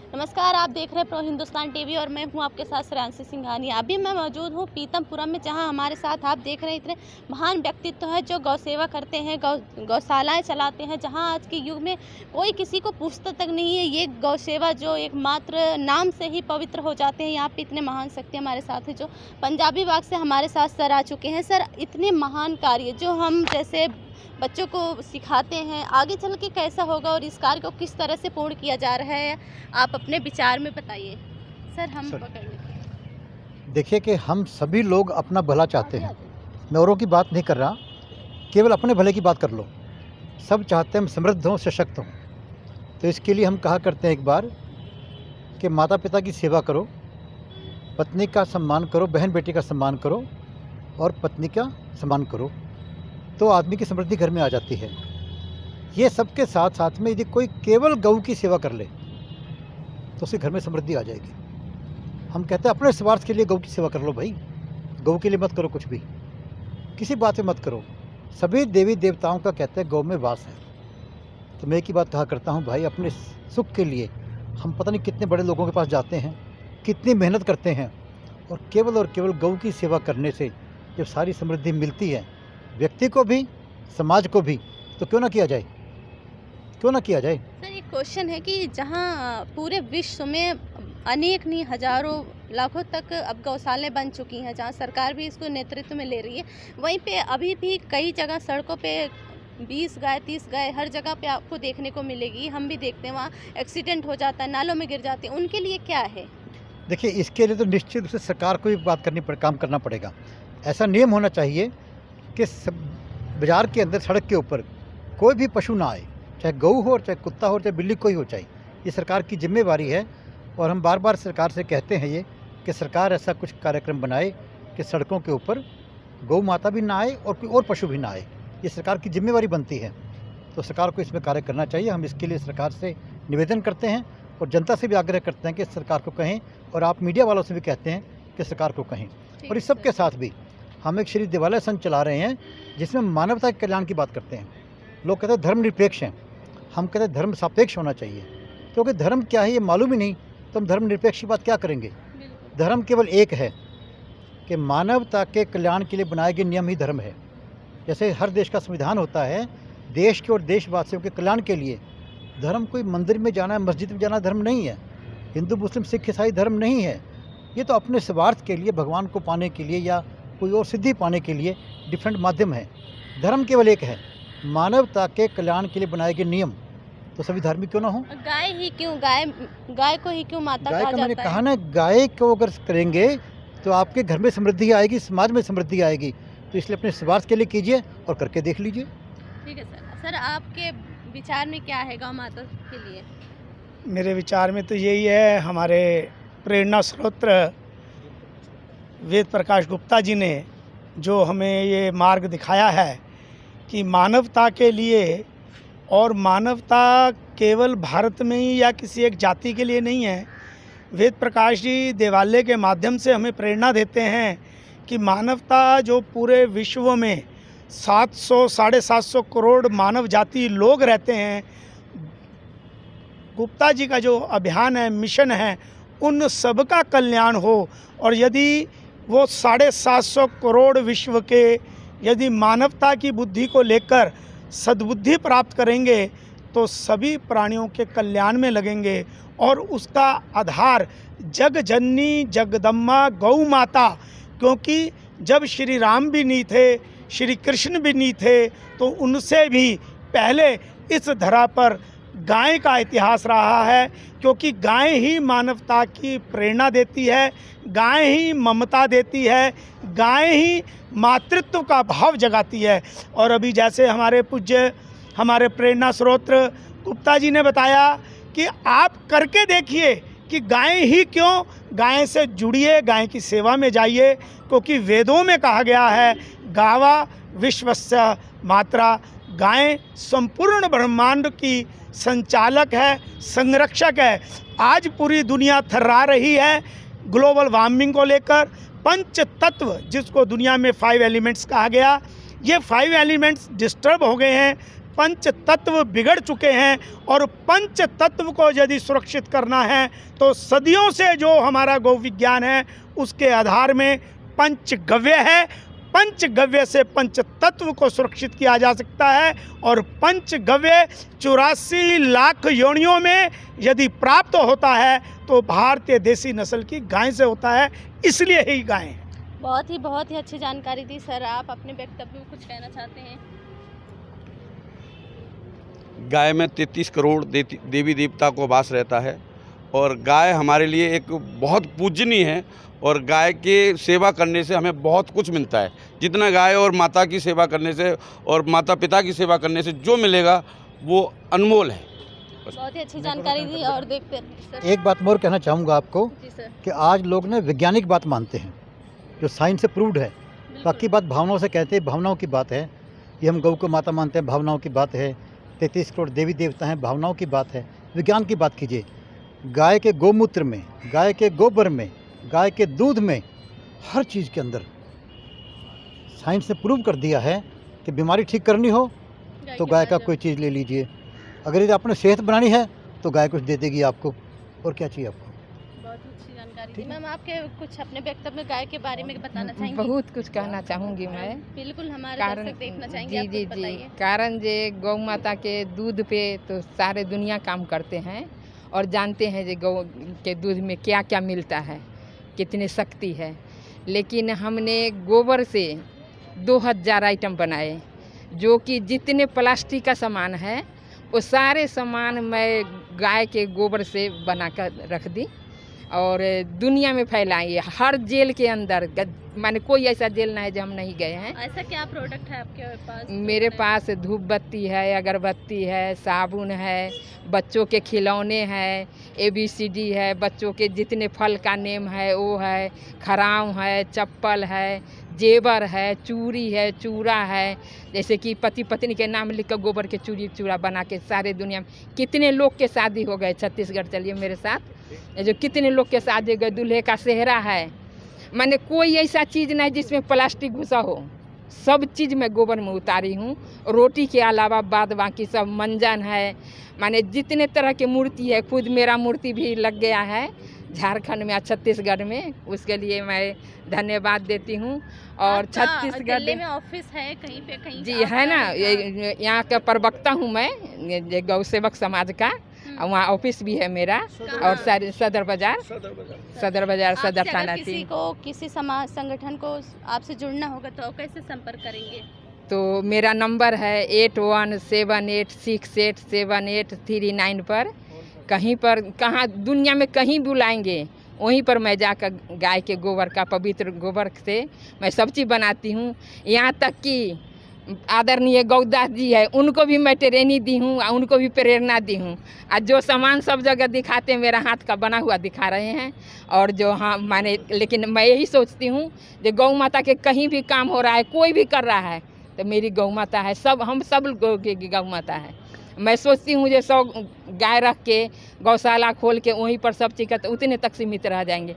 नमस्कार, आप देख रहे हैं प्रो हिंदुस्तान टीवी और मैं हूं आपके साथ श्रेयांशी सिंघानिया। अभी मैं मौजूद हूं पीतमपुरम में, जहां हमारे साथ आप देख रहे हैं इतने महान व्यक्तित्व है जो गौ सेवा करते हैं, गौशालाएं चलाते हैं, जहां आज के युग में कोई किसी को पूछता तक नहीं है। ये गौ सेवा जो एक मात्र नाम से ही पवित्र हो जाते हैं। यहाँ पे इतने महान शक्ति हमारे साथ है जो पंजाबी बाग से हमारे साथ सर आ चुके हैं। सर, इतने महान कार्य जो हम जैसे बच्चों को सिखाते हैं, आगे चल के कैसा होगा और इस कार्य को किस तरह से पूर्ण किया जा रहा है, आप अपने विचार में बताइए। सर, हम पकड़ लेते। देखिए कि हम सभी लोग अपना भला चाहते हैं। मैं औरों की बात नहीं कर रहा, केवल अपने भले की बात कर लो। सब चाहते हैं हम समृद्ध हों, सशक्त हों। तो इसके लिए हम कहा करते हैं एक बार कि माता पिता की सेवा करो, पत्नी का सम्मान करो, बहन बेटी का सम्मान करो और पत्नी का सम्मान करो, तो आदमी की समृद्धि घर में आ जाती है। ये सबके साथ साथ में यदि कोई केवल गऊ की सेवा कर ले तो उसके घर में समृद्धि आ जाएगी। हम कहते हैं अपने स्वार्थ के लिए गऊ की सेवा कर लो भाई, गऊ के लिए मत करो कुछ भी, किसी बात में मत करो। सभी देवी देवताओं का कहते हैं गौ में वास है। तो मैं एक ही बात कहा करता हूँ भाई, अपने सुख के लिए हम पता नहीं कितने बड़े लोगों के पास जाते हैं, कितनी मेहनत करते हैं, और केवल गऊ की सेवा करने से जब सारी समृद्धि मिलती है व्यक्ति को भी, समाज को भी, तो क्यों ना किया जाए, क्यों ना किया जाए। सर, एक क्वेश्चन है कि जहां पूरे विश्व में अनेक नहीं हजारों लाखों तक अब गौशालाएं बन चुकी हैं, जहां सरकार भी इसको नेतृत्व में ले रही है, वहीं पे अभी भी कई जगह सड़कों पे 20 गाय 30 गाय हर जगह पे आपको देखने को मिलेगी। हम भी देखते हैं वहाँ एक्सीडेंट हो जाता है, नालों में गिर जाते हैं। उनके लिए क्या है? देखिए, इसके लिए तो निश्चित रूप से सरकार को भी बात काम करना पड़ेगा। ऐसा नियम होना चाहिए कि बाज़ार के अंदर, सड़क के ऊपर कोई भी पशु ना आए, चाहे गऊ हो, चाहे कुत्ता हो, चाहे बिल्ली, कोई हो चाहे। ये सरकार की जिम्मेवारी है और हम बार बार सरकार से कहते हैं ये कि सरकार ऐसा कुछ कार्यक्रम बनाए कि सड़कों के ऊपर गौ माता भी ना आए और कोई और पशु भी ना आए। ये सरकार की जिम्मेवारी बनती है, तो सरकार को इसमें कार्य करना चाहिए। हम इसके लिए सरकार से निवेदन करते हैं और जनता से भी आग्रह करते हैं कि सरकार को कहें, और आप मीडिया वालों से भी कहते हैं कि सरकार को कहें। और इस सब के साथ भी हम एक श्री देवालय संघ चला रहे हैं जिसमें मानवता के कल्याण की बात करते हैं। लोग कहते हैं धर्मनिरपेक्ष हैं, हम कहते हैं धर्म सापेक्ष होना चाहिए, क्योंकि धर्म क्या है ये मालूम ही नहीं, तो हम धर्मनिरपेक्ष की बात क्या करेंगे। धर्म केवल एक है कि मानवता के कल्याण के लिए बनाए गए नियम ही धर्म है। जैसे हर देश का संविधान होता है, देश के और देशवासियों के कल्याण के लिए। धर्म कोई मंदिर में जाना, मस्जिद में जाना धर्म नहीं है, हिंदू मुस्लिम सिख ईसाई धर्म नहीं है। ये तो अपने स्वार्थ के लिए, भगवान को पाने के लिए या कोई और सिद्धि पाने के लिए डिफरेंट माध्यम है। धर्म केवल एक है, मानवता के कल्याण के लिए बनाए गए नियम। तो सभी धार्मिक क्यों ना हो। गाय ही क्यों, गाय को ही क्यों माता गाय कहा का जाता मैंने है? कहा ना, गाय को अगर करेंगे तो आपके घर में समृद्धि आएगी, समाज में समृद्धि आएगी। तो इसलिए अपने स्वार्थ के लिए कीजिए और करके देख लीजिए। ठीक है सर। सर, आपके विचार में क्या है गौ माता के लिए? मेरे विचार में तो यही है, हमारे प्रेरणा स्रोत वेद प्रकाश गुप्ता जी ने जो हमें ये मार्ग दिखाया है कि मानवता के लिए, और मानवता केवल भारत में ही या किसी एक जाति के लिए नहीं है। वेद प्रकाश जी देवालय के माध्यम से हमें प्रेरणा देते हैं कि मानवता जो पूरे विश्व में 700 साढ़े 700 करोड़ मानव जाति लोग रहते हैं, गुप्ता जी का जो अभियान है, मिशन है, उन सब का कल्याण हो। और यदि वो 750 करोड़ विश्व के यदि मानवता की बुद्धि को लेकर सद्बुद्धि प्राप्त करेंगे तो सभी प्राणियों के कल्याण में लगेंगे। और उसका आधार जग जननी जगदम्बा गौ माता, क्योंकि जब श्री राम भी नहीं थे, श्री कृष्ण भी नहीं थे, तो उनसे भी पहले इस धरा पर गाय का इतिहास रहा है, क्योंकि गाय ही मानवता की प्रेरणा देती है, गाय ही ममता देती है, गाय ही मातृत्व का भाव जगाती है। और अभी जैसे हमारे पूज्य, हमारे प्रेरणा स्रोत गुप्ता जी ने बताया कि आप करके देखिए कि गाय ही क्यों, गाय से जुड़िए, गाय की सेवा में जाइए, क्योंकि वेदों में कहा गया है गावा विश्वस्य मात्रा, गाय संपूर्ण ब्रह्मांड की संचालक है, संरक्षक है। आज पूरी दुनिया थर्रा रही है ग्लोबल वार्मिंग को लेकर। पंच तत्व जिसको दुनिया में 5 एलिमेंट्स कहा गया, ये 5 एलिमेंट्स डिस्टर्ब हो गए हैं। पंच तत्व बिगड़ चुके हैं और पंच तत्व को यदि सुरक्षित करना है तो सदियों से जो हमारा गौ विज्ञान है उसके आधार में पंचगव्य है। पंचगव्य से पंच तत्व को सुरक्षित किया जा सकता है और पंचगव्य 84 लाख योनियों में यदि प्राप्त होता है तो भारतीय देसी नस्ल की गाय से होता है, इसलिए ही गाय है। बहुत ही अच्छी जानकारी दी सर। आप अपने वक्तव्य में कुछ कहना चाहते हैं? गाय में 33 करोड़ देवी देवता को वास रहता है और गाय हमारे लिए एक बहुत पूजनीय है और गाय के सेवा करने से हमें बहुत कुछ मिलता है। जितना गाय और माता की सेवा करने से और माता पिता की सेवा करने से जो मिलेगा वो अनमोल है। बहुत ही अच्छी जानकारी दी। और देखते सर, एक बात और कहना चाहूँगा आपको जी सर, कि आज लोग ना वैज्ञानिक बात मानते हैं जो साइंस से प्रूव्ड है, बाकी बात भावनाओं से कहते हैं, भावनाओं की बात है। ये हम गौ को माता मानते हैं, भावनाओं की बात है। 33 करोड़ देवी देवता हैं, भावनाओं की बात है। विज्ञान की बात कीजिए, गाय के गोमूत्र में, गाय के गोबर में, गाय के दूध में, हर चीज़ के अंदर साइंस ने प्रूव कर दिया है कि बीमारी ठीक करनी हो तो गाय का कोई चीज़ ले लीजिए। अगर यदि आपने सेहत बनानी है तो गाय कुछ दे देगी आपको, और क्या चाहिए आपको। बहुत ही अच्छी जानकारी दी। मैम, आपके कुछ अपने वक्तव्य में गाय के बारे में बताना चाहेंगे? बहुत कुछ कहना चाहूँगी मैं। बिल्कुल, हमारे कारण दर्शक देखना चाहेंगे। जी आप जी कुछ जी बताइए। कारण जे गौ माता के दूध पे तो सारे दुनिया काम करते हैं और जानते हैं जे गौ के दूध में क्या क्या मिलता है, कितनी शक्ति है। लेकिन हमने गोबर से 2000 आइटम बनाए, जो कि जितने प्लास्टिक का सामान है वो सारे सामान मैं गाय के गोबर से बना कर रख दी और दुनिया में फैलाई। हर जेल के अंदर, माने कोई ऐसा जेल ना है जो हम नहीं गए हैं। ऐसा क्या प्रोडक्ट है आपके पास? मेरे पास धूप बत्ती है, अगरबत्ती है, साबुन है, बच्चों के खिलौने हैं, ABCD है, बच्चों के जितने फल का नेम है वो है, खराव है, चप्पल है, जेवर है, चूड़ी है, चूड़ा है। जैसे कि पति पत्नी के नाम लिख कर गोबर के चूड़ा बना के सारे दुनिया में कितने लोग के शादी हो गए। छत्तीसगढ़ चलिए मेरे साथ, जो कितने लोग के शादी हो गए। दूल्हे का सेहरा है, माने कोई ऐसा चीज़ नहीं जिसमें प्लास्टिक घुसा हो। सब चीज़ मैं गोबर में उतारी हूँ। रोटी के अलावा बाद बाकी सब मंजन है, माने जितने तरह के मूर्ति है। खुद मेरा मूर्ति भी लग गया है झारखंड में, छत्तीसगढ़ में। उसके लिए मैं धन्यवाद देती हूँ। और छत्तीसगढ़ दिल्ली में ऑफिस है कहीं पे? कहीं जी है ना, यहाँ का प्रवक्ता हूँ मैं गौ सेवक समाज का, और वहाँ ऑफिस भी है मेरा। और सदर बाजार सदर थाना। किसी को, किसी समाज संगठन को आपसे जुड़ना होगा तो कैसे संपर्क करेंगे? तो मेरा नंबर है 8178687839 पर। कहीं पर, कहाँ दुनिया में कहीं बुलाएंगे वहीं पर मैं जाकर गाय के गोबर का, पवित्र गोबर से मैं सब चीज़ बनाती हूँ। यहाँ तक कि आदरणीय गौदास जी है, उनको भी मैं ट्रेनिंग दी हूँ, उनको भी प्रेरणा दी हूँ। आज जो सामान सब जगह दिखाते हैं मेरा हाथ का बना हुआ दिखा रहे हैं। और जो हाँ माने, लेकिन मैं यही सोचती हूँ कि गौ माता के कहीं भी काम हो रहा है, कोई भी कर रहा है तो मेरी गौ माता है। सब हम सब लोगों की गौ माता है। मैं सोचती हूँ जो 100 गाय रख के गौशाला खोल के वहीं पर सब चीज़ उतने तक सीमित रह जाएंगे।